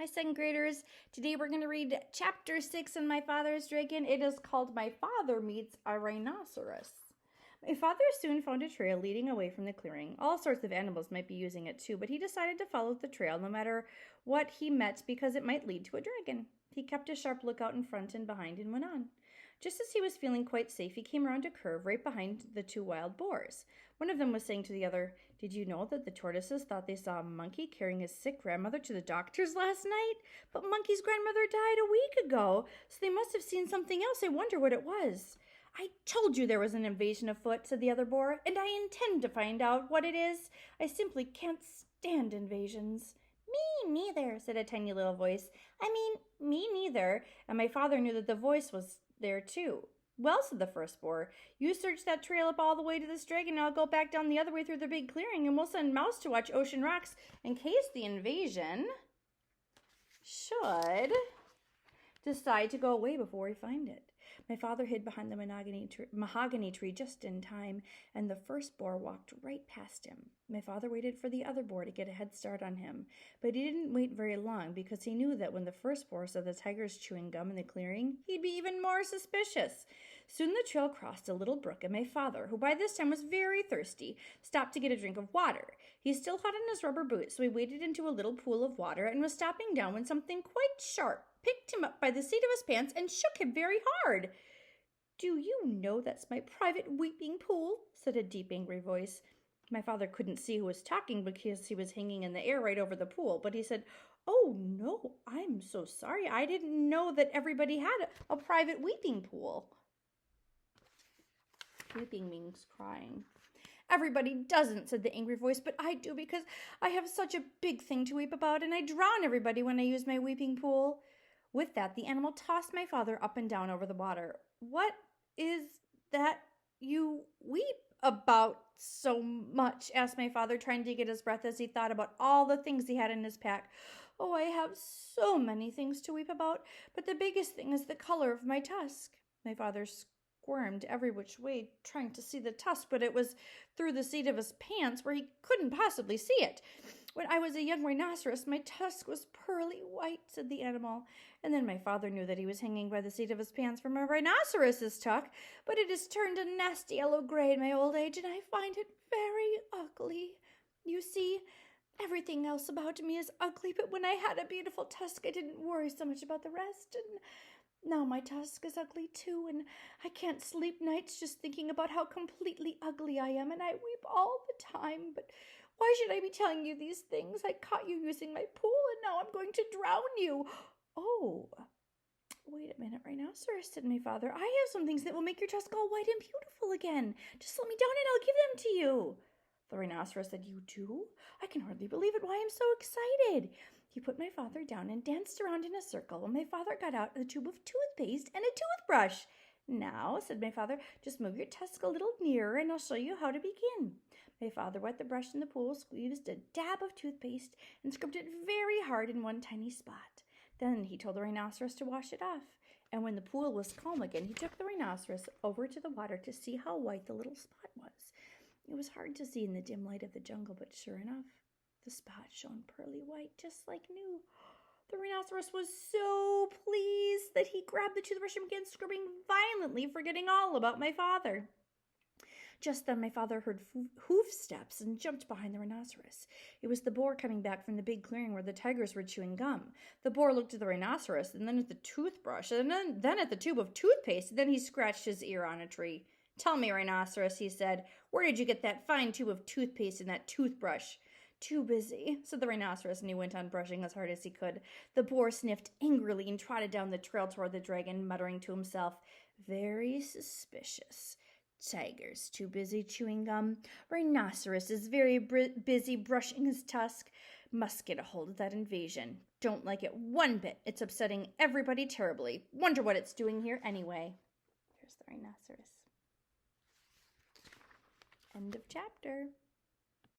Hi, second graders. Today we're going to read chapter 6 in My Father's Dragon. It is called My Father Meets a Rhinoceros. My father soon found a trail leading away from the clearing. All sorts of animals might be using it too, but he decided to follow the trail no matter what he met because it might lead to a dragon. He kept a sharp lookout in front and behind and went on. Just as he was feeling quite safe, he came around a curve right behind the two wild boars. One of them was saying to the other, "Did you know that the tortoises thought they saw a monkey carrying his sick grandmother to the doctor's last night? But Monkey's grandmother died a week ago, so they must have seen something else. I wonder what it was." "I told you there was an invasion afoot," said the other boar, "and I intend to find out what it is. I simply can't stand invasions." "Me neither," said a tiny little voice. Me neither." And my father knew that the voice was there too. "Well," said the first boar, "you search that trail up all the way to this dragon, and I'll go back down the other way through the big clearing, and we'll send Mouse to watch Ocean Rocks in case the invasion should decide to go away before we find it." My father hid behind the mahogany tree just in time, and the first boar walked right past him. My father waited for the other boar to get a head start on him, but he didn't wait very long because he knew that when the first boar saw the tigers chewing gum in the clearing, he'd be even more suspicious. Soon the trail crossed a little brook, and my father, who by this time was very thirsty, stopped to get a drink of water. He still had on his rubber boots, so he waded into a little pool of water and was stopping down when something quite sharp picked him up by the seat of his pants and shook him very hard. "Do you know that's my private weeping pool?" said a deep, angry voice. My father couldn't see who was talking because he was hanging in the air right over the pool, but he said, "Oh, no, I'm so sorry. I didn't know that everybody had a private weeping pool." Weeping means crying. "Everybody doesn't," said the angry voice, "but I do because I have such a big thing to weep about, and I drown everybody when I use my weeping pool." With that, the animal tossed my father up and down over the water. "What is that you weep about so much?" asked my father, trying to get his breath as he thought about all the things he had in his pack. "Oh, I have so many things to weep about, but the biggest thing is the color of my tusk." My father squirmed every which way, trying to see the tusk, but it was through the seat of his pants where he couldn't possibly see it. "When I was a young rhinoceros, my tusk was pearly white," said the animal. And then my father knew that he was hanging by the seat of his pants from a rhinoceros's tusk, but it has turned a nasty yellow-gray in my old age, and I find it very ugly. You see, everything else about me is ugly, but when I had a beautiful tusk, I didn't worry so much about the rest, and now my tusk is ugly too, and I can't sleep nights just thinking about how completely ugly I am, and I weep all the time. But why should I be telling you these things? I caught you using my pool, and now I'm going to drown you." "Oh, wait a minute, Rhinoceros," said my father. "I have some things that will make your tusk all white and beautiful again. Just let me down and I'll give them to you." The Rhinoceros said, "You do? I can hardly believe it. Why, I'm so excited." He put my father down and danced around in a circle, and my father got out a tube of toothpaste and a toothbrush. "Now," said my father, "just move your tusk a little nearer and I'll show you how to begin." My father wet the brush in the pool, squeezed a dab of toothpaste, and scrubbed it very hard in one tiny spot. Then he told the Rhinoceros to wash it off, and when the pool was calm again, he took the Rhinoceros over to the water to see how white the little spot was. It was hard to see in the dim light of the jungle, but sure enough, the spot shone pearly white, just like new. The Rhinoceros was so pleased that he grabbed the toothbrush and began scrubbing violently, forgetting all about my father. Just then my father heard hoof steps and jumped behind the Rhinoceros. It was the boar coming back from the big clearing where the tigers were chewing gum. The boar looked at the Rhinoceros, and then at the toothbrush, and then at the tube of toothpaste, and then he scratched his ear on a tree. "Tell me, Rhinoceros," he said, "where did you get that fine tube of toothpaste and that toothbrush?" "Too busy," said the Rhinoceros, and he went on brushing as hard as he could. The boar sniffed angrily and trotted down the trail toward the dragon, muttering to himself, "Very suspicious. Tiger's too busy chewing gum. Rhinoceros is very busy brushing his tusk. Must get a hold of that invasion. Don't like it one bit. It's upsetting everybody terribly. Wonder what it's doing here anyway." Here's the Rhinoceros. End of chapter.